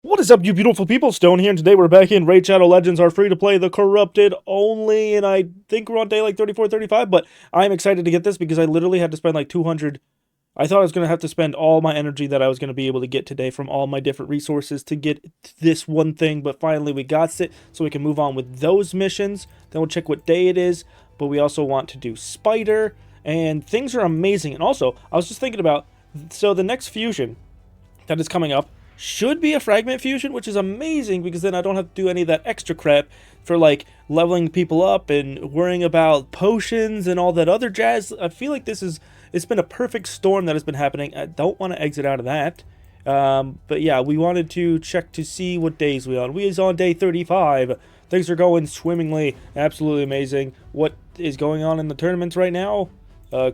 What is up, you beautiful people? Stone here, and today we're back in Raid Shadow Legends, are free to play the Corrupted only, and I think we're on day like 34, 35, but I'm excited to get this because I literally had to spend like 200. I thought I was going to have to spend all my energy that I was going to be able to get today from all my different resources to get this one thing, but finally we got it, so we can move on with those missions. Then we'll check what day it is, but we also want to do Spider, and things are amazing. And also, I was just thinking about, so the next fusion that is coming up should be a fragment fusion, which is amazing because then I don't have to do any of that extra crap for like leveling people up and worrying about potions and all that other jazz. I feel like it's been a perfect storm that has been happening. I don't want to exit out of that. But yeah, we wanted to check to see what days we on. We is on day 35. Things are going swimmingly. Absolutely amazing. What is going on in the tournaments right now?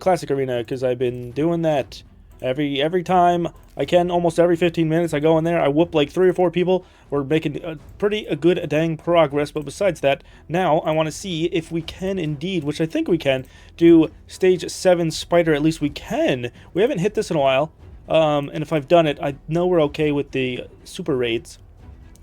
Classic Arena, because I've been doing that every time I can. Almost every 15 minutes I go in there, I whoop like 3 or 4 people. We're making a good dang progress. But besides that, now I want to see if we can indeed, which I think we can, do stage 7 Spider. At least we can. We haven't hit this in a while, and if I've done it, I know we're okay with the super raids.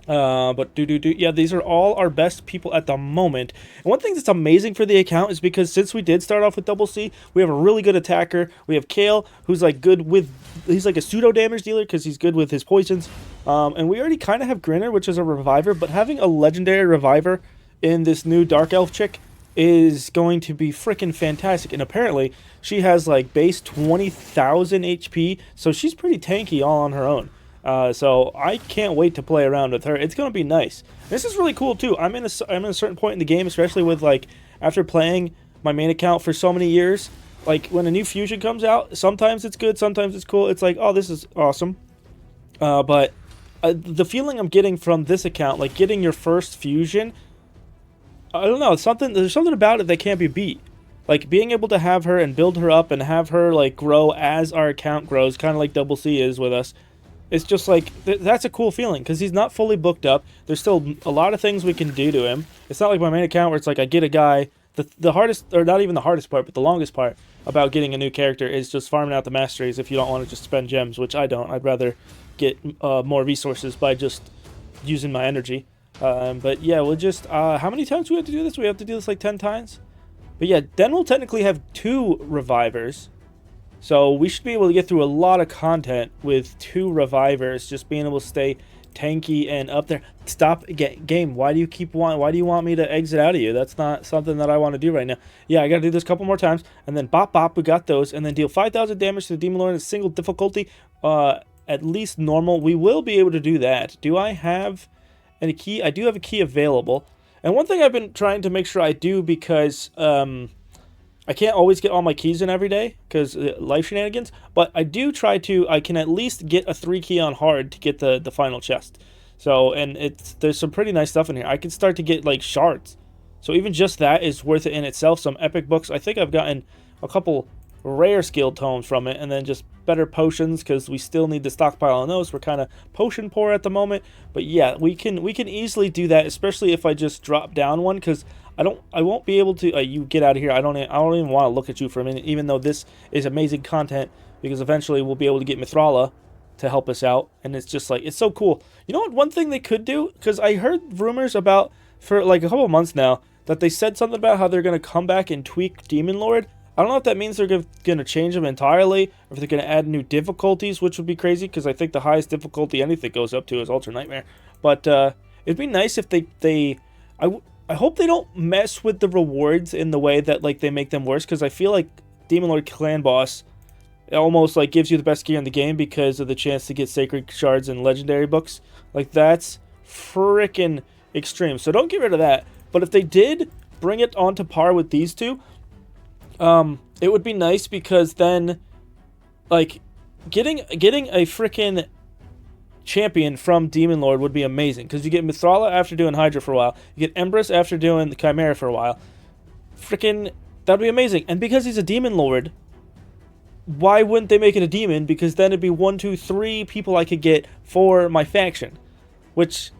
But yeah, these are all our best people at the moment. And one thing that's amazing for the account is because since we did start off with double C, we have a really good attacker. We have Kale, who's like good with, he's like a pseudo damage dealer because he's good with his poisons. And we already kind of have Grinner, which is a reviver, but having a legendary reviver in this new Dark Elf chick is going to be freaking fantastic. And apparently she has like base 20,000 HP, so she's pretty tanky all on her own. So I can't wait to play around with her. It's gonna be nice. This is really cool too. I'm in a certain point in the game, especially with like after playing my main account for so many years. Like when a new fusion comes out, sometimes it's good, sometimes it's cool. It's like, oh, this is awesome. But the feeling I'm getting from this account, like getting your first fusion, I don't know. There's something about it that can't be beat. Like being able to have her and build her up and have her like grow as our account grows, kind of like Double C is with us. It's just like, that's a cool feeling, because he's not fully booked up. There's still a lot of things we can do to him. It's not like my main account where it's like I get a guy. The hardest, or not even the hardest part, but the longest part about getting a new character is just farming out the masteries if you don't want to just spend gems, which I don't. I'd rather get more resources by just using my energy. But yeah, we'll just, how many times do we have to do this? We have to do this like 10 times? But yeah, then we'll technically have 2 revivers. So we should be able to get through a lot of content with 2 revivers, just being able to stay tanky and up there. Stop, game. Why do you want me to exit out of you? That's not something that I want to do right now. Yeah, I got to do this a couple more times, and then bop bop, we got those, and then deal 5,000 damage to the Demon Lord in a single difficulty, at least normal. We will be able to do that. Do I have any key? I do have a key available, and one thing I've been trying to make sure I do, because I can't always get all my keys in every day because life shenanigans, but I do try to. I can at least get a 3 key on hard to get the final chest. So, and there's some pretty nice stuff in here. I can start to get like shards. So even just that is worth it in itself. Some epic books. I think I've gotten a couple rare skill tomes from it, and then just better potions because we still need to stockpile on those. We're kind of potion poor at the moment, but yeah, we can easily do that, especially if I just drop down one, because I won't be able to. You get out of here. I don't even want to look at you for a minute, even though this is amazing content, because eventually we'll be able to get Mithrala to help us out, and it's just like, it's so cool. You know what? One thing they could do, because I heard rumors about for like a couple of months now that they said something about how they're gonna come back and tweak Demon Lord. I don't know if that means they're going to change them entirely, or if they're going to add new difficulties, which would be crazy, because I think the highest difficulty anything goes up to is Ultra Nightmare. But it'd be nice if I hope they don't mess with the rewards in the way that like they make them worse, because I feel like Demon Lord Clan Boss almost like gives you the best gear in the game because of the chance to get Sacred Shards and Legendary books. Like, that's freaking extreme. So don't get rid of that. But if they did bring it onto par with these two, it would be nice, because then, like, getting a freaking champion from Demon Lord would be amazing, because you get Mithrala after doing Hydra for a while, you get Empress after doing the Chimera for a while. Freaking, that'd be amazing. And because he's a Demon Lord, why wouldn't they make it a demon? Because then it'd be 1, 2, 3 people I could get for my faction, which,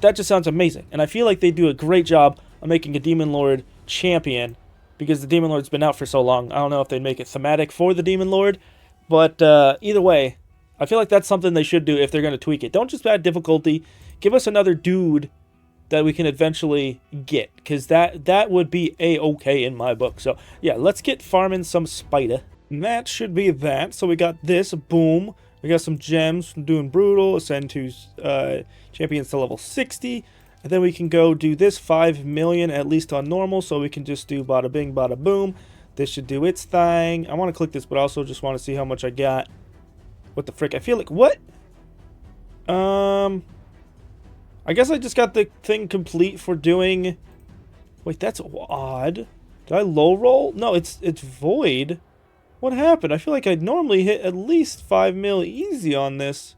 that just sounds amazing. And I feel like they do a great job of making a Demon Lord champion, because the Demon Lord's been out for so long. I don't know if they'd make it thematic for the Demon Lord, but either way, I feel like that's something they should do if they're going to tweak it. Don't just add difficulty. Give us another dude that we can eventually get, because that would be a-okay in my book. So yeah, let's get farming some spider. And that should be that. So we got this, boom. We got some gems from doing brutal, ascend to champions to level 60, and then we can go do this 5 million at least on normal, so we can just do bada bing bada boom. This should do its thing. I want to click this, but I also just want to see how much I got. What the frick? I feel like, what? I guess I just got the thing complete for doing... Wait, that's odd. Did I low roll? No, it's void. What happened? I feel like I'd normally hit at least 5 mil easy on this.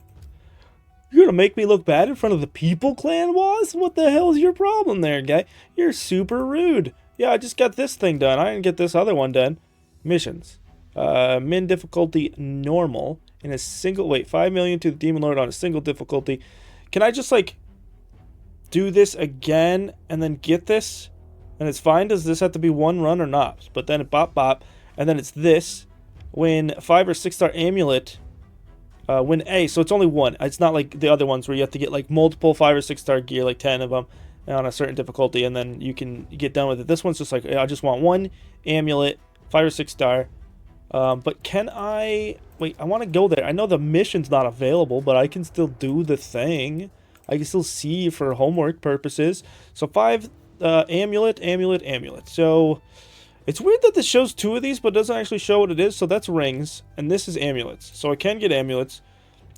You're gonna make me look bad in front of the People Clan, Woz? What the hell is your problem there, guy? You're super rude. Yeah, I just got this thing done. I didn't get this other one done. Missions. Min difficulty normal. In a single... Wait, 5 million to the Demon Lord on a single difficulty. Can I just, like... do this again and then get this and it's fine? Does this have to be one run or not? But then it bop bop, and then it's this. Win 5 or 6 star amulet, win A, so it's only one. It's not like the other ones where you have to get like multiple 5 or 6 star gear, like 10 of them on a certain difficulty, and then you can get done with it. This one's just like, I just want one amulet, 5 or 6 star. But can I... Wait, I want to go there. I know the mission's not available, but I can still do the thing. I can still see for homework purposes. So 5 amulet, amulet, amulet. So it's weird that this shows 2 of these, but doesn't actually show what it is. So that's rings, and this is amulets. So I can get amulets.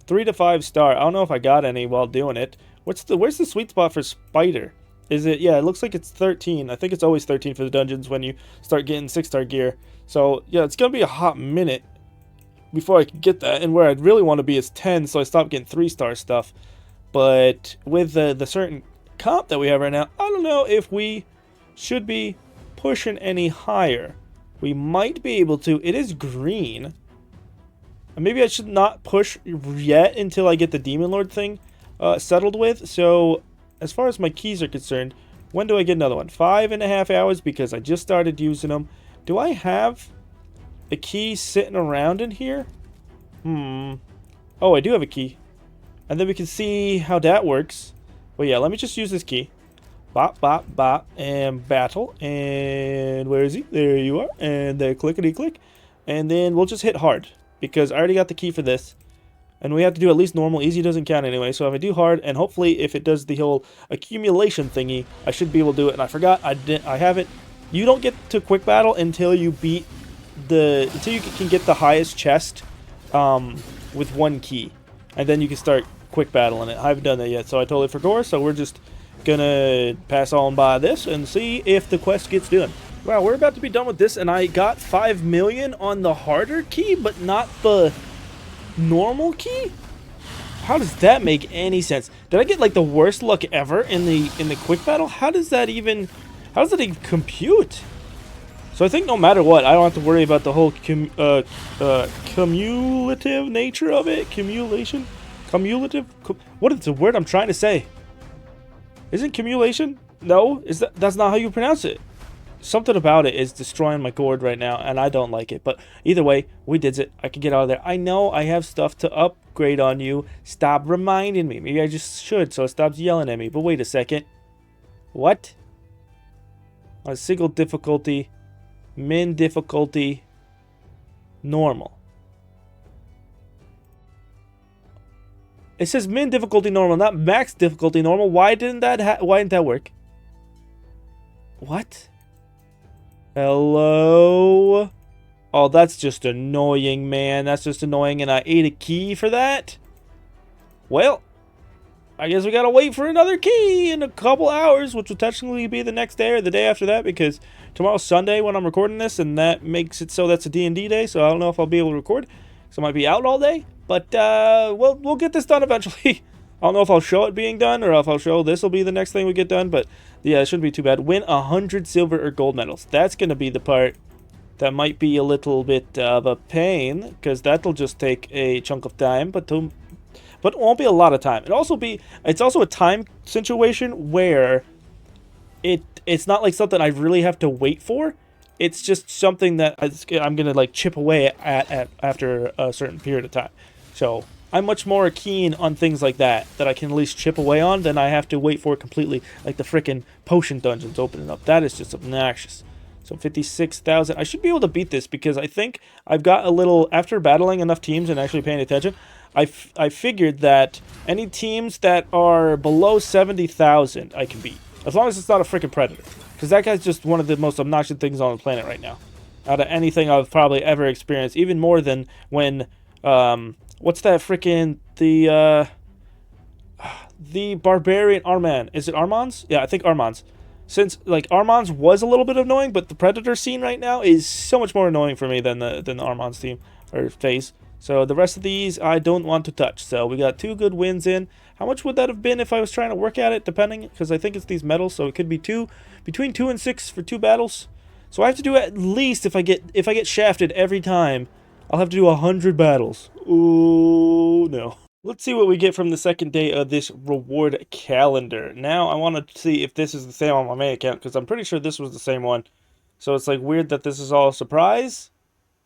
3 to 5 star. I don't know if I got any while doing it. Where's the sweet spot for spider? Is it... Yeah, it looks like it's 13. I think it's always 13 for the dungeons when you start getting 6 star gear. So yeah, it's gonna be a hot minute before I can get that. And where I'd really want to be is 10, so I stop getting 3 star stuff. But with the certain comp that we have right now, I don't know if we should be pushing any higher. We might be able to. It is green. And maybe I should not push yet until I get the Demon Lord thing settled with. So as far as my keys are concerned, when do I get another one? 5.5 hours, because I just started using them. Do I have a key sitting around in here? Oh, I do have a key. And then we can see how that works. Well, yeah, let me just use this key. Bop, bop, bop, and battle. And where is he? There you are. And there, clickety-click. And then we'll just hit hard, because I already got the key for this. And we have to do at least normal. Easy doesn't count anyway. So if I do hard, and hopefully if it does the whole accumulation thingy, I should be able to do it. And I forgot, I haven't. You don't get to quick battle until you beat until you can get the highest chest with 1 key. And then you can start quick battling it. I haven't done that yet, so I totally forgot. So we're just gonna pass on by this and see if the quest gets done. Wow, we're about to be done with this, and I got 5 million on the harder key, but not the normal key? How does that make any sense? Did I get like the worst luck ever in the quick battle? How does that even compute? So I think no matter what, I don't have to worry about the whole cumulative nature of it. Cumulation? Cumulative? What is the word I'm trying to say? Isn't cumulation? No? That's not how you pronounce it. Something about it is destroying my gourd right now, and I don't like it. But either way, we did it. I can get out of there. I know I have stuff to upgrade on you. Stop reminding me. Maybe I just should, so it stops yelling at me. But wait a second. What? On a single difficulty, min difficulty, normal. It says min difficulty normal, not max difficulty normal. Why didn't that work? What? Hello? Oh, that's just annoying, man. That's just annoying, and I ate a key for that? Well, I guess we gotta wait for another key in a couple hours, which will technically be the next day or the day after that, because tomorrow's Sunday when I'm recording this, and that makes it so that's a D&D day, so I don't know if I'll be able to record, so I might be out all day, but we'll get this done eventually. I don't know if I'll show it being done, or if I'll show this will be the next thing we get done, but yeah, it shouldn't be too bad. Win 100 silver or gold medals. That's going to be the part that might be a little bit of a pain, because that'll just take a chunk of time, but it won't be a lot of time. It's also a time situation where it's not like something I really have to wait for. It's just something that I'm going to like chip away at after a certain period of time. So I'm much more keen on things like that I can at least chip away on than I have to wait for it completely, like the frickin' potion dungeons opening up. That is just obnoxious. So 56,000. I should be able to beat this because I think I've got a little, after battling enough teams and actually paying attention, I figured that any teams that are below 70,000 I can beat. As long as it's not a freaking predator. Because that guy's just one of the most obnoxious things on the planet right now. Out of anything I've probably ever experienced. Even more than when, what's that freaking, the barbarian Arman. Is it Armans? Yeah, I think Armans. Since, like, Armand's was a little bit annoying, but the Predator scene right now is so much more annoying for me than the Armand's theme, or phase. So the rest of these, I don't want to touch. So we got 2 good wins in. How much would that have been if I was trying to work at it, depending? Because I think it's these medals, so it could be between 2 and 6 for 2 battles. So I have to do at least, if I get shafted every time, I'll have to do 100 battles. Ooh, no. Let's see what we get from the second day of this reward calendar. Now, I want to see if this is the same on my main account, because I'm pretty sure this was the same one. So it's like weird that this is all a surprise.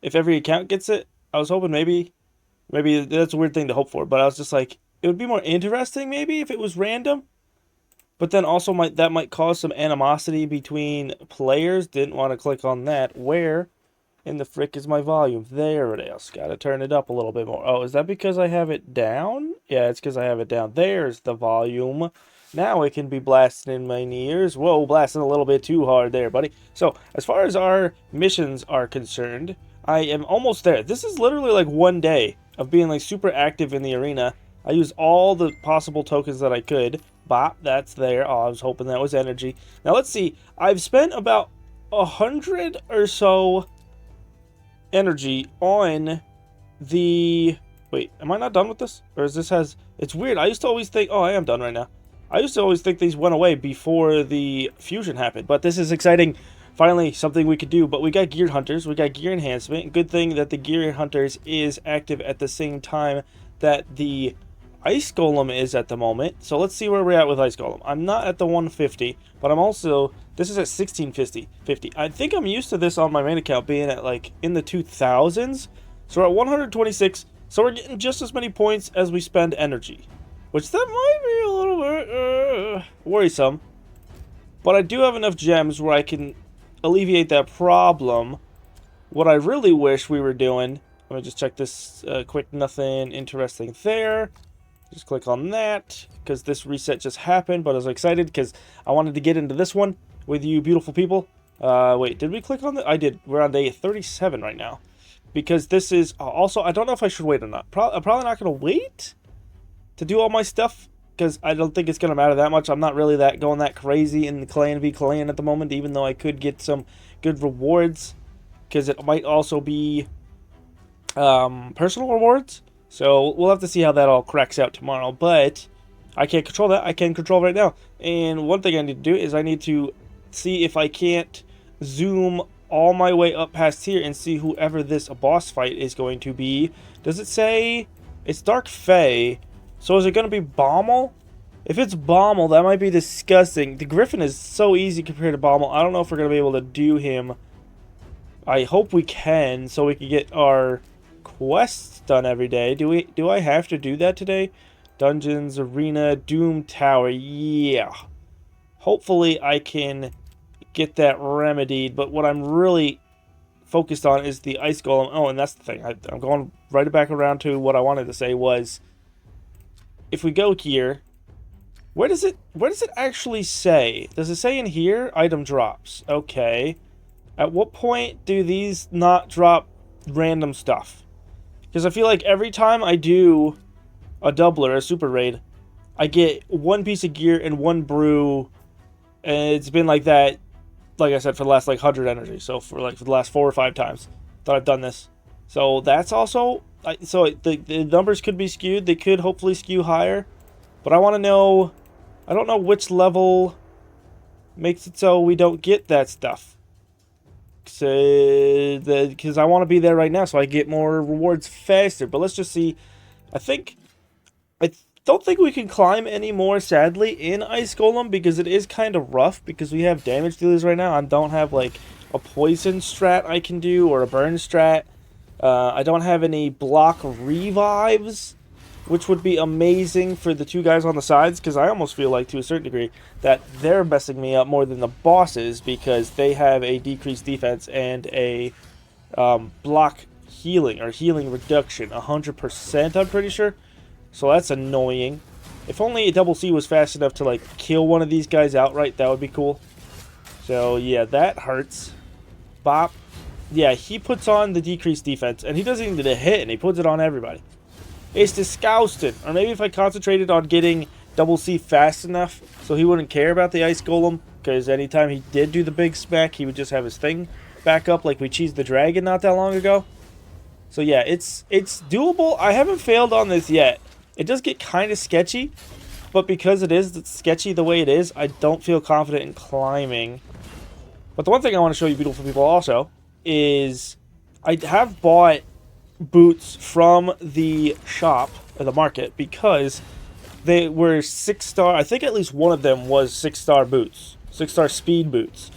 If every account gets it, I was hoping maybe that's a weird thing to hope for, but I was just like, it would be more interesting maybe if it was random. But then also that might cause some animosity between players. Didn't want to click on that. Where in the frick is my volume? There it is. Gotta turn it up a little bit more. Oh, is that because I have it down? Yeah, it's because I have it down. There's the volume. Now it can be blasting in my ears. Whoa, blasting a little bit too hard there, buddy. So, as far as our missions are concerned, I am almost there. This is literally like 1 day of being like super active in the arena. I used all the possible tokens that I could. Bop, that's there. Oh, I was hoping that was energy. Now, let's see. I've spent about 100 or so energy on the... Wait, am I not done with this? Or is this has... It's weird. I used to always think... Oh, I am done right now. I used to always think these went away before the fusion happened. But this is exciting. Finally, something we could do. But we got Gear Hunters. We got Gear Enhancement. Good thing that the Gear Hunters is active at the same time that the Ice Golem is at the moment. So let's see where we're at with Ice Golem. I'm not at the 150, but I'm also... This is at 1650. I think I'm used to this on my main account being at like in the 2000s. So we're at 126. So we're getting just as many points as we spend energy. Which that might be a little bit worrisome. But I do have enough gems where I can alleviate that problem. What I really wish we were doing... Let me just check this quick. Nothing interesting there. Just click on that. Because this reset just happened. But I was excited because I wanted to get into this one with you beautiful people. Wait, did we click on that? I did. We're on day 37 right now. Because this is... also, I don't know if I should wait or not. I'm probably not going to wait to do all my stuff, because I don't think it's going to matter that much. I'm not really going that crazy in the clan v clan at the moment, even though I could get some good rewards, because it might also be personal rewards. So we'll have to see how that all cracks out tomorrow, but I can't control that. I can control right now. And one thing I need to do is I need to see if I can't zoom all my way up past here and see whoever this boss fight is going to be. Does it say... It's Dark Fae. So is it going to be Bommel? If it's Bommel, that might be disgusting. The Griffin is so easy compared to Bommel. I don't know if we're going to be able to do him. I hope we can, so we can get our quests done every day. Do I have to do that today? Dungeons, Arena, Doom Tower. Yeah. Hopefully I can get that remedied. But what I'm really focused on is the Ice Golem. Oh, and that's the thing. I'm going right back around to what I wanted to say was... If we go here, where does it actually say? Does it say in here? Item drops. Okay. At what point do these not drop random stuff? Because I feel like every time I do a doubler, a super raid, I get one piece of gear and one brew, and it's been like that, like I said, for the last like 100 energy. So for the last 4 or 5 times that I've done this. So that's also... So the numbers could be skewed. They could hopefully skew higher. But I want to know... I don't know which level makes it so we don't get that stuff. Because I want to be there right now so I get more rewards faster. But let's just see. I don't think we can climb anymore, sadly, in Ice Golem. Because it is kind of rough. Because we have damage dealers right now. I don't have like a poison strat I can do or a burn strat. I don't have any block revives. which would be amazing for the two guys on the sides, because I almost feel like, to a certain degree, that they're messing me up more than the bosses, because they have a decreased defense and a block healing, or healing reduction, 100%, I'm pretty sure. So that's annoying. If only a double C was fast enough to, like, kill one of these guys outright, that would be cool. So, yeah, that hurts. Bop. Yeah, he puts on the decreased defense, and he doesn't even get a hit, and he puts it on everybody. It's disgusting. Or maybe if I concentrated on getting double C fast enough so he wouldn't care about the ice golem, because anytime he did do the big smack, he would just have his thing back up like we cheesed the dragon not that long ago. So yeah, it's doable. I haven't failed on this yet. It does get kind of sketchy, but because it is sketchy the way it is, I don't feel confident in climbing. But the one thing I want to show you, beautiful people, also, is I have bought boots from the shop, or the market, because they were 6-star. I think at least one of them was 6-star boots, 6-star speed boots.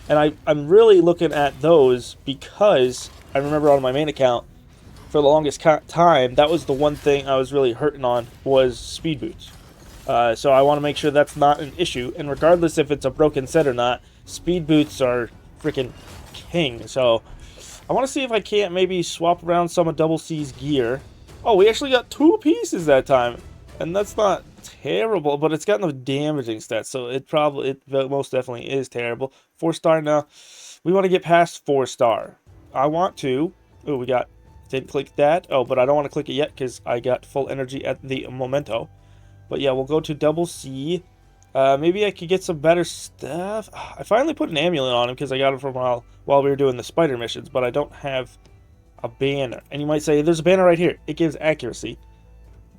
And I'm really looking at those because I remember on my main account, for the longest time, that was the one thing I was really hurting on, was speed boots. So I want to make sure that's not an issue. And regardless if it's a broken set or not, speed boots are freaking king. So I want to see if I can't maybe swap around some of Double C's gear. Oh, we actually got 2 pieces that time. And that's not terrible, but it's got no damaging stats. So it most definitely is terrible. 4-star now. We want to get past 4-star. I want to. Oh, we got... Didn't click that. Oh, but I don't want to click it yet because I got full energy at the momento. But yeah, we'll go to Double C. Maybe I could get some better stuff. I finally put an amulet on him because I got it from while we were doing the spider missions, but I don't have a banner. And you might say, there's a banner right here. It gives accuracy.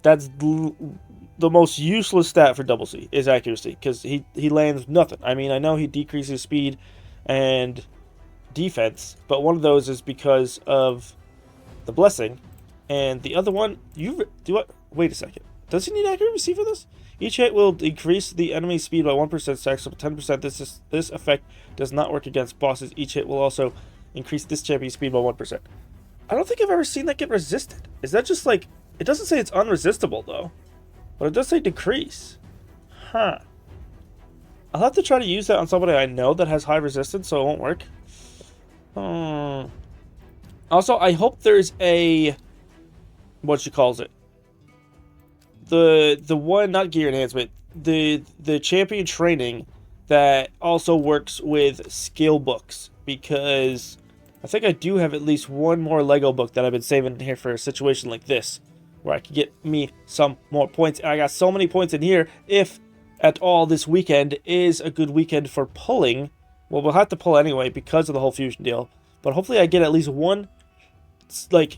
That's the most useless stat for Double C, is accuracy, because he lands nothing. I mean, I know he decreases speed and defense, but one of those is because of the blessing, and the other one, wait a second. Does he need accuracy for this? Each hit will increase the enemy's speed by 1%, stacks up 10%. This effect does not work against bosses. Each hit will also increase this champion's speed by 1%. I don't think I've ever seen that get resisted. Is that just like... It doesn't say it's unresistible, though. But it does say decrease. Huh. I'll have to try to use that on somebody I know that has high resistance, so it won't work. Also, I hope there's a... What she calls it? The one, not gear enhancement. The champion training that also works with skill books. Because I think I do have at least one more Lego book that I've been saving in here for a situation like this, where I could get me some more points. I got so many points in here. If at all this weekend is a good weekend for pulling, well, we'll have to pull anyway because of the whole fusion deal. But hopefully I get at least one, like,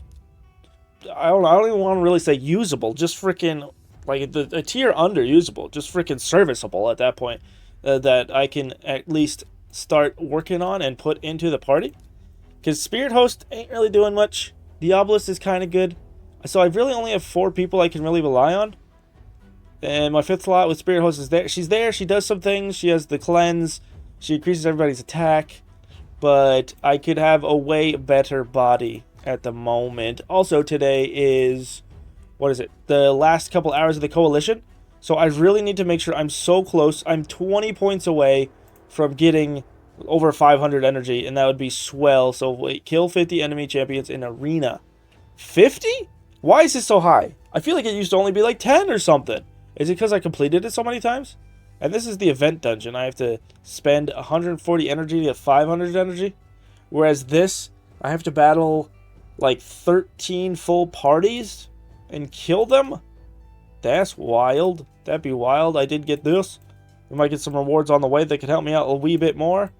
I don't even want to really say usable, just freaking, like, a tier under usable, just freaking serviceable at that point, that I can at least start working on and put into the party. Because Spirit Host ain't really doing much. Diabolist is kind of good. So I really only have 4 people I can really rely on. And my 5th slot with Spirit Host is there. She's there. She does some things. She has the cleanse. She increases everybody's attack. But I could have a way better body at the moment. Also, today is... What is it? The last couple hours of the Coalition. So I really need to make sure I'm so close. I'm 20 points away from getting over 500 energy. And that would be swell. So wait, kill 50 enemy champions in arena. 50? Why is this so high? I feel like it used to only be like 10 or something. Is it because I completed it so many times? And this is the event dungeon. I have to spend 140 energy to get 500 energy. Whereas this, I have to battle like 13 full parties and kill them? That's wild. That'd be wild. I did get this. We might get some rewards on the way that could help me out a wee bit more.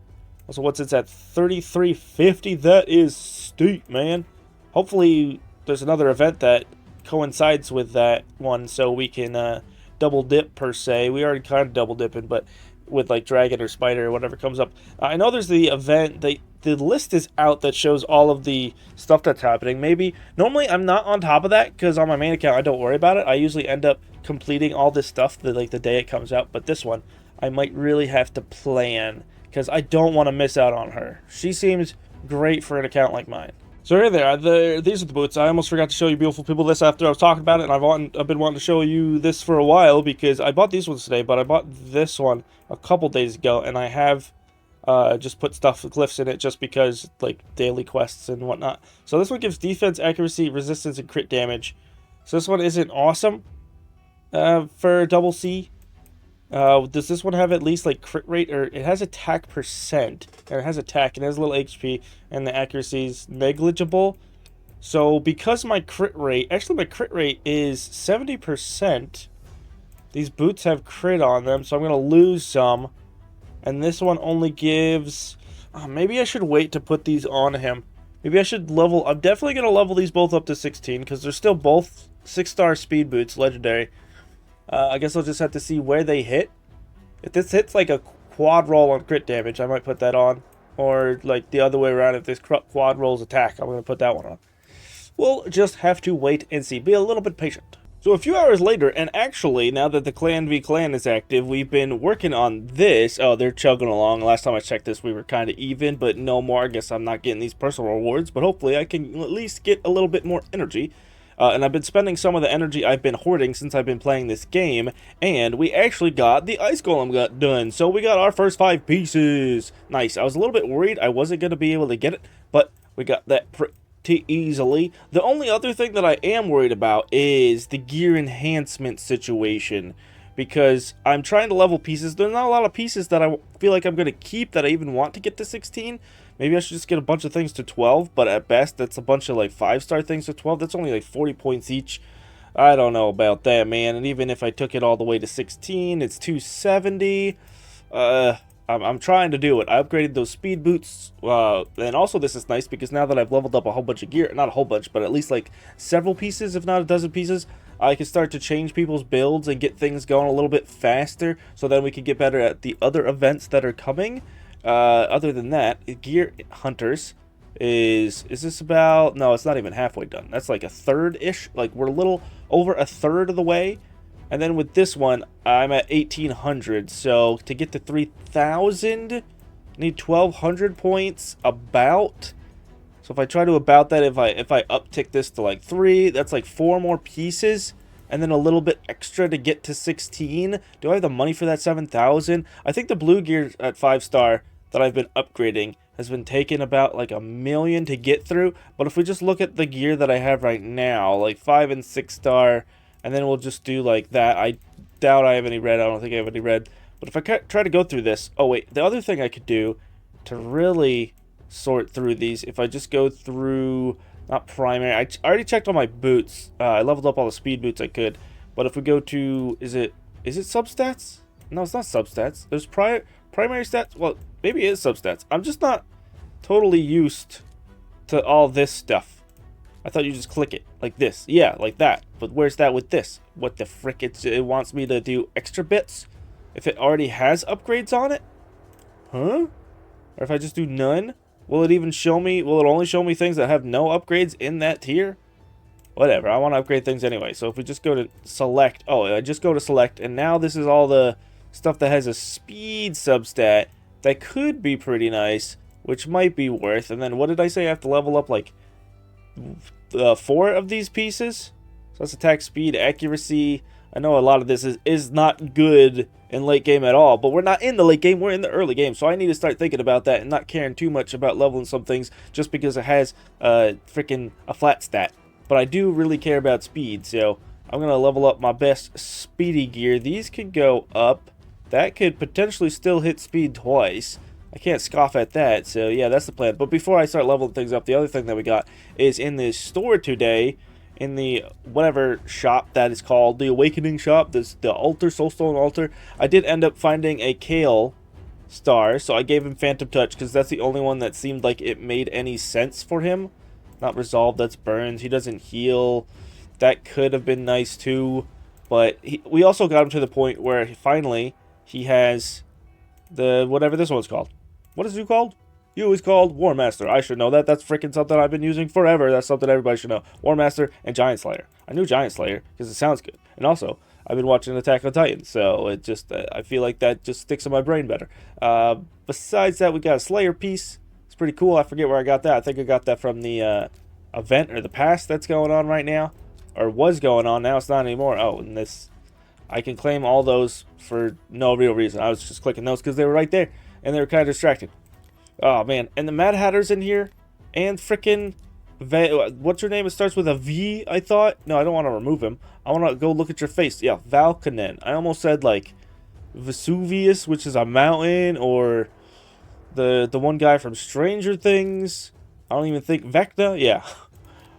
Also, what's it at? 3350? That is steep, man. Hopefully, there's another event that coincides with that one so we can double dip, per se. We already kind of double dipping, but with like dragon or spider or whatever comes up. I know there's the event. The list is out that shows all of the stuff that's happening. Maybe normally I'm not on top of that because on my main account I don't worry about it. I usually end up completing all this stuff the day it comes out. But this one I might really have to plan because I don't want to miss out on her. She seems great for an account like mine. So here they are. These are the boots. I almost forgot to show you beautiful people this after I was talking about it, and I've been wanting to show you this for a while because I bought these ones today, but I bought this one a couple days ago, and I have just put stuff glyphs in it just because like daily quests and whatnot. So this one gives defense, accuracy, resistance, and crit damage. So this one isn't awesome for double C. Does this one have at least like crit rate, or it has attack percent, and it has attack and it has a little HP, and the accuracy is negligible. So because my crit rate, actually my crit rate is 70%, these boots have crit on them, so I'm gonna lose some. And this one only gives, maybe I should wait to put these on him. Maybe I should level, I'm definitely gonna level these both up to 16 because they're still both 6-star speed boots, legendary. I guess I'll just have to see where they hit. If this hits like a quad roll on crit damage, I might put that on. Or like the other way around, if this quad rolls attack, I'm going to put that one on. We'll just have to wait and see. Be a little bit patient. So a few hours later, and actually, now that the Clan v Clan is active, we've been working on this. Oh, they're chugging along. Last time I checked this, we were kind of even, but no more. I guess I'm not getting these personal rewards, but hopefully I can at least get a little bit more energy. And I've been spending some of the energy I've been hoarding since I've been playing this game, and we actually got the Ice Golem done. So we got our first 5 pieces. Nice. I was a little bit worried I wasn't going to be able to get it, but we got that pretty easily. The only other thing that I am worried about is the gear enhancement situation, because I'm trying to level pieces. There's not a lot of pieces that I feel like I'm going to keep that I even want to get to 16. Maybe I should just get a bunch of things to 12, but at best, that's a bunch of, like, 5-star things to 12. That's only, like, 40 points each. I don't know about that, man. And even if I took it all the way to 16, it's 270. I'm trying to do it. I upgraded those speed boots. And also, this is nice because now that I've leveled up a whole bunch of gear, not a whole bunch, but at least, like, several pieces, if not a dozen pieces, I can start to change people's builds and get things going a little bit faster, so then we can get better at the other events that are coming. Other than that, Gear Hunters is this about, no, it's not even halfway done. That's like a third-ish, like we're a little over a third of the way. And then with this one, I'm at 1,800, so to get to 3,000, I need 1,200 points, about. So if I try to about that, if I uptick this to like 3, that's like 4 more pieces. And then a little bit extra to get to 16. Do I have the money for that 7,000? I think the blue gear at 5-star that I've been upgrading has been taking about like 1,000,000 to get through. But if we just look at the gear that I have right now, like 5 and 6-star, and then we'll just do like that. I doubt I have any red. I don't think I have any red. But if I try to go through this, oh wait, the other thing I could do to really sort through these, if I just go through, not primary, I already checked all my boots. I leveled up all the speed boots I could. But if we go to, is it substats? No, it's not substats. There's primary stats. Well, maybe it is substats. I'm just not totally used to all this stuff. I thought you just click it like this. Yeah, like that. But where's that with this? What the frick? It wants me to do extra bits if it already has upgrades on it? Huh? Or if I just do none? Will it even show me, will it only show me things that have no upgrades in that tier? Whatever, I want to upgrade things anyway. So if we just go to select, oh, I just go to select, and now this is all the stuff that has a speed substat that could be pretty nice, which might be worth. And then what did I say? I have to level up like 4 of these pieces. So that's attack, speed, accuracy. I know a lot of this is not good in late game at all, but we're not in the late game, we're in the early game, so I need to start thinking about that and not caring too much about leveling some things just because it has freaking a flat stat. But I do really care about speed, so I'm going to level up my best speedy gear. These could go up. That could potentially still hit speed twice. I can't scoff at that, so yeah, that's the plan. But before I start leveling things up, the other thing that we got is in this store today, in the whatever shop that is called, the Awakening shop, the altar, Soulstone altar, I did end up finding a Kale star, so I gave him Phantom Touch because that's the only one that seemed like it made any sense for him. Not Resolve, that's Burns. He doesn't heal. That could have been nice too, but we also got him to the point where finally he has the whatever this one's called. What is you called? You is called War Master. I should know that. That's freaking something I've been using forever. That's something everybody should know. War Master and Giant Slayer. I knew Giant Slayer because it sounds good. And also, I've been watching Attack on Titan, so it just I feel like that just sticks in my brain better. Besides that, we got a Slayer piece. It's pretty cool. I forget where I got that. I think I got that from the event or the pass that's going on right now. Or was going on. Now it's not anymore. Oh, and this... I can claim all those for no real reason. I was just clicking those because they were right there. And they were kind of distracting. Oh, man. And the Mad Hatter's in here. And frickin'... what's your name? It starts with a V, I thought. No, I don't want to remove him. I want to go look at your face. Yeah, Valkanen. I almost said, like, Vesuvius, which is a mountain, or the one guy from Stranger Things. I don't even think... Vecna? Yeah.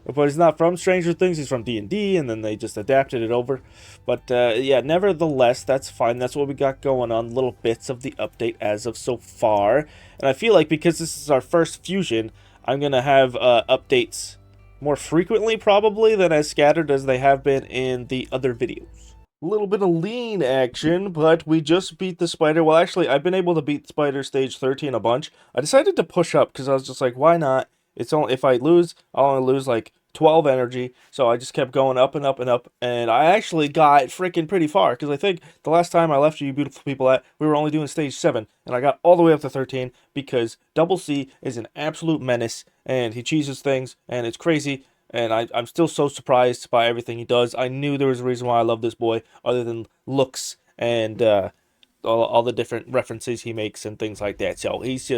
But he's not from Stranger Things. He's from D&D, and then they just adapted it over. But, yeah, nevertheless, that's fine. That's what we got going on. Little bits of the update as of so far. And I feel like because this is our first fusion... I'm going to have updates more frequently, probably, than as scattered as they have been in the other videos. A little bit of lean action, but we just beat the spider. Well, actually, I've been able to beat spider stage 13 a bunch. I decided to push up because I was just like, why not? It's only if I lose, I'll only lose like 12 energy. So I just kept going up and up and up. And I actually got freaking pretty far because I think the last time I left you beautiful people at, we were only doing stage 7. And I got all the way up to 13 because Double C is an absolute menace. And he cheeses things and it's crazy. And I'm still so surprised by everything he does. I knew there was a reason why I love this boy other than looks and all the different references he makes and things like that. So he's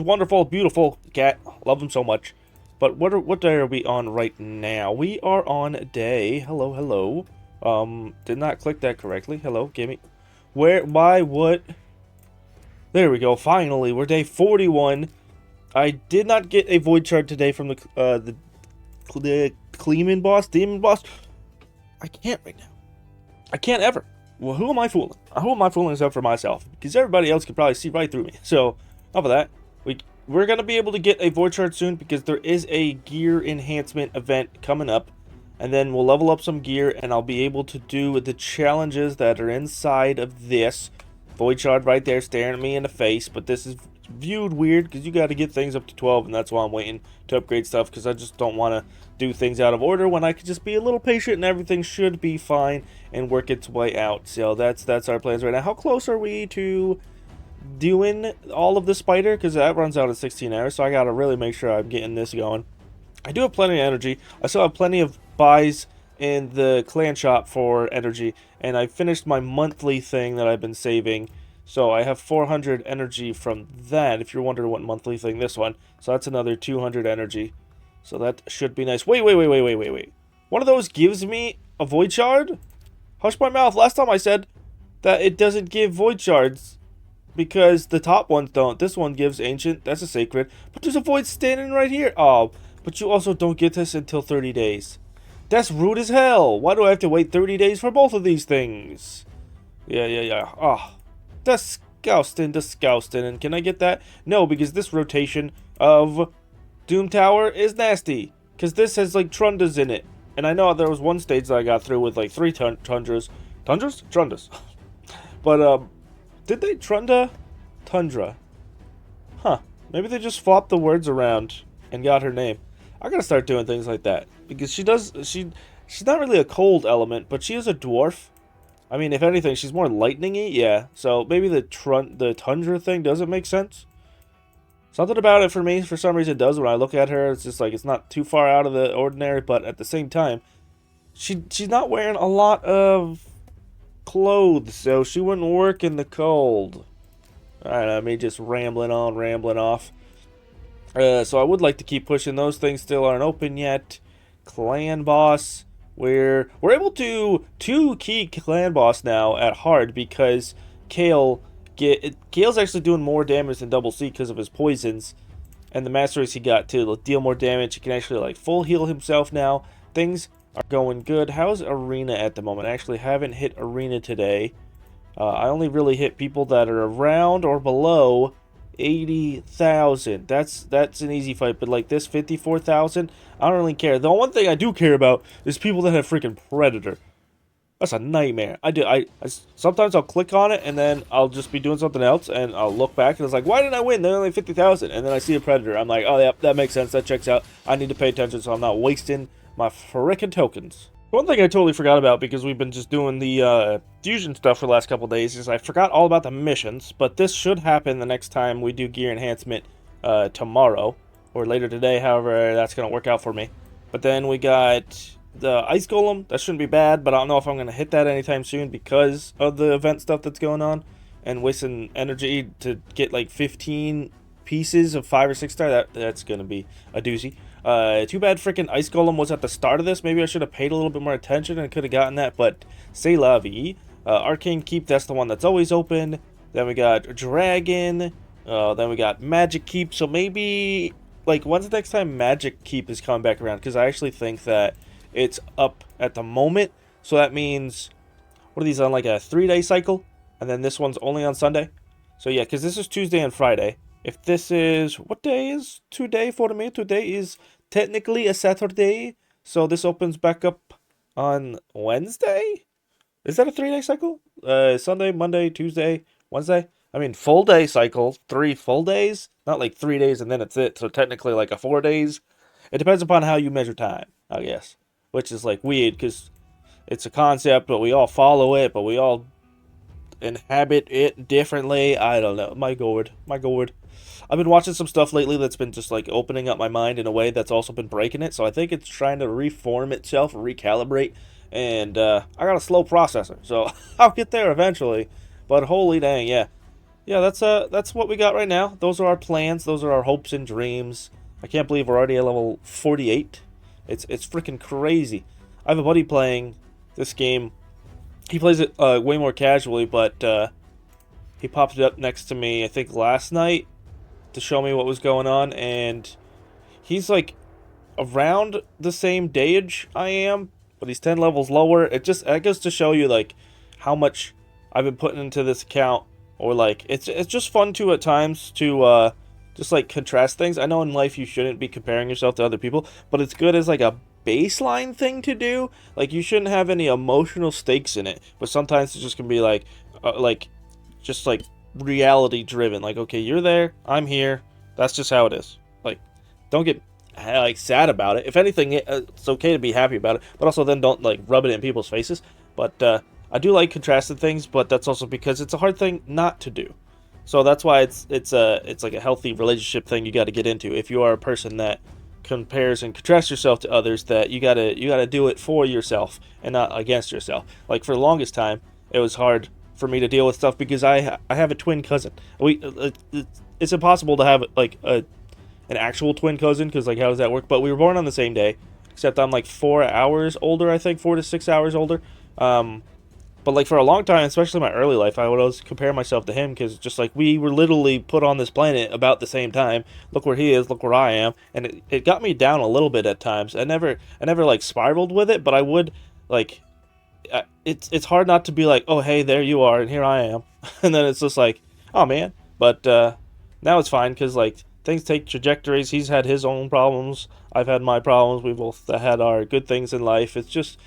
wonderful, beautiful cat. Love him so much. But what day are we on right now? We are on day. Hello, hello. Did not click that correctly. Hello, gimme. Where? Why? What? There we go. Finally, we're day 41. I did not get a void shard today from the Demon boss. I can't right now. I can't ever. Well, who am I fooling? Who am I fooling except for myself? Because everybody else can probably see right through me. So, enough of that. We're going to be able to get a void shard soon because there is a gear enhancement event coming up. And then we'll level up some gear and I'll be able to do the challenges that are inside of this. Void shard right there staring at me in the face. But this is viewed weird because you got to get things up to 12. And that's why I'm waiting to upgrade stuff because I just don't want to do things out of order when I could just be a little patient and everything should be fine and work its way out. So that's our plans right now. How close are we to doing all of the spider? Because that runs out in 16 hours, so I gotta really make sure I'm getting this going. I do have plenty of energy. I still have plenty of buys in the clan shop for energy, and I finished my monthly thing that I've been saving, so I have 400 energy from that, if you're wondering what monthly thing this one. So that's another 200 energy, so that should be nice. Wait. One of those gives me a void shard? Hush my mouth. Last time I said that it doesn't give void shards because the top ones don't. This one gives ancient. That's a sacred. But there's a void standing right here. Oh, but you also don't get this until 30 days. That's rude as hell. Why do I have to wait 30 days for both of these things? Yeah. Oh, disgusting. And can I get that? No, because this rotation of Doom Tower is nasty. Because this has like Trundas in it. And I know there was one stage that I got through with like 3 Tundras. Tundras? Trundas. But, did they Trunda? Tundra. Huh. Maybe they just flopped the words around and got her name. I gotta start doing things like that. Because she's not really a cold element, but she is a dwarf. I mean, if anything, she's more lightning-y. Yeah. So maybe the Tundra thing doesn't make sense. Something about it for me, for some reason, does. When I look at her, it's just like it's not too far out of the ordinary, but at the same time, she's not wearing a lot of clothes, so she wouldn't work in the cold. Alright, me just rambling off. So I would like to keep pushing. Those things still aren't open yet. Clan boss. We're able to 2 key clan boss now at hard because Kale's actually doing more damage than Double C because of his poisons. And the masteries he got to deal more damage. He can actually like full heal himself now. Things are going good. How's Arena at the moment? I actually haven't hit Arena today. I only really hit people that are around or below 80,000. That's an easy fight, but like this 54,000, I don't really care. The one thing I do care about is people that have freaking Predator. That's a nightmare. I sometimes I'll click on it and then I'll just be doing something else and I'll look back and it's like, why didn't I win? They're only 50,000. And then I see a Predator. I'm like, oh yeah, that makes sense. That checks out. I need to pay attention so I'm not wasting my frickin' tokens. One thing I totally forgot about because we've been just doing the fusion stuff for the last couple days is I forgot all about the missions, but this should happen the next time we do gear enhancement tomorrow or later today, however that's going to work out for me. But then we got the ice golem. That shouldn't be bad, but I don't know if I'm going to hit that anytime soon because of the event stuff that's going on and wasting energy to get like 15 pieces of 5 or 6 star. That's going to be a doozy. Too bad freaking ice golem was at the start of this. Maybe I should have paid a little bit more attention and could have gotten that, but c'est la vie. Arcane Keep, that's the one that's always open. Then we got Dragon. Then we got Magic Keep. So maybe, like, when's the next time Magic Keep is coming back around? Because I actually think that it's up at the moment. So that means, what are these on, like a 3-day cycle? And then this one's only on Sunday. So yeah, because this is Tuesday and Friday. If this is, what day is today for me? Today is technically a Saturday. So this opens back up on Wednesday? Is that a 3-day cycle? Sunday, Monday, Tuesday, Wednesday? I mean, full day cycle, 3 full days, not like 3 days and then it's it. So technically like a 4 days. It depends upon how you measure time, I guess, which is like weird because it's a concept, but we all follow it, but we all inhabit it differently. I don't know. My god, my god. I've been watching some stuff lately that's been just like opening up my mind in a way that's also been breaking it. So I think it's trying to reform itself, recalibrate, and I got a slow processor, so I'll get there eventually. But holy dang, yeah. Yeah, that's what we got right now. Those are our plans. Those are our hopes and dreams. I can't believe we're already at level 48. It's freaking crazy. I have a buddy playing this game. He plays it way more casually, but he popped it up next to me, I think, last night to show me what was going on, and he's like around the same age I am, but he's 10 levels lower. It goes to show you like how much I've been putting into this account, or like it's just fun to at times to just like contrast things. I know in life you shouldn't be comparing yourself to other people, but it's good as like a baseline thing to do. Like you shouldn't have any emotional stakes in it, but sometimes it just can be like just like reality driven. Like, okay, you're there, I'm here, that's just how it is. Like, don't get like sad about it. If anything, it's okay to be happy about it, but also then don't like rub it in people's faces. But I do like contrasted things, but that's also because it's a hard thing not to do. So that's why it's like a healthy relationship thing you got to get into. If you are a person that compares and contrasts yourself to others, that you gotta do it for yourself and not against yourself. Like for the longest time, it was hard for me to deal with stuff because I have a twin cousin. It's impossible to have like an actual twin cousin because like how does that work? But we were born on the same day, except I'm like 4 hours older. I think 4 to 6 hours older. But like for a long time, especially my early life, I would always compare myself to him because just like we were literally put on this planet about the same time. Look where he is, look where I am, and it got me down a little bit at times. I never like spiraled with it, but I would like. It's hard not to be like, oh hey, there you are, and here I am, and then it's just like, oh man. But now it's fine because like things take trajectories. He's had his own problems. I've had my problems. We both had our good things in life. It's just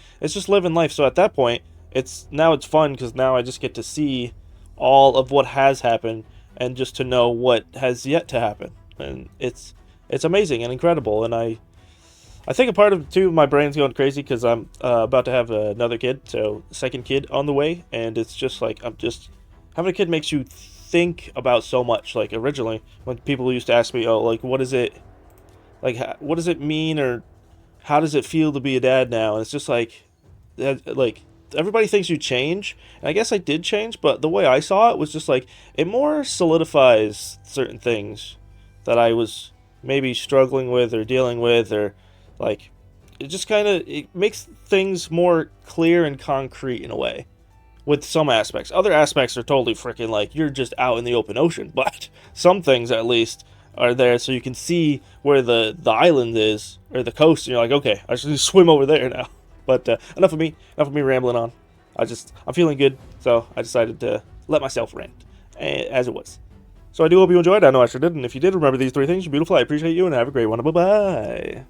living life. So at that point, it's fun because now I just get to see all of what has happened and just to know what has yet to happen, and it's amazing and incredible. And I think a part of it too, my brain's going crazy because I'm about to have another kid, so second kid on the way, and it's just like having a kid makes you think about so much. Like originally, when people used to ask me, "Oh, like what is it, like what does it mean, or how does it feel to be a dad now?" And it's just like everybody thinks you change, and I guess I did change, but the way I saw it was just like it more solidifies certain things that I was maybe struggling with or dealing with, or like it just kind of it makes things more clear and concrete in a way with some aspects. Other aspects are totally freaking like you're just out in the open ocean, but some things at least are there so you can see where the island is or the coast, and you're like, okay, I should swim over there now. But enough of me rambling on. I'm feeling good, so I decided to let myself rant as it was. So I do hope you enjoyed. I know I sure did, and if you did, remember these 3 things. You're beautiful. I appreciate you, and have a great one. Bye bye.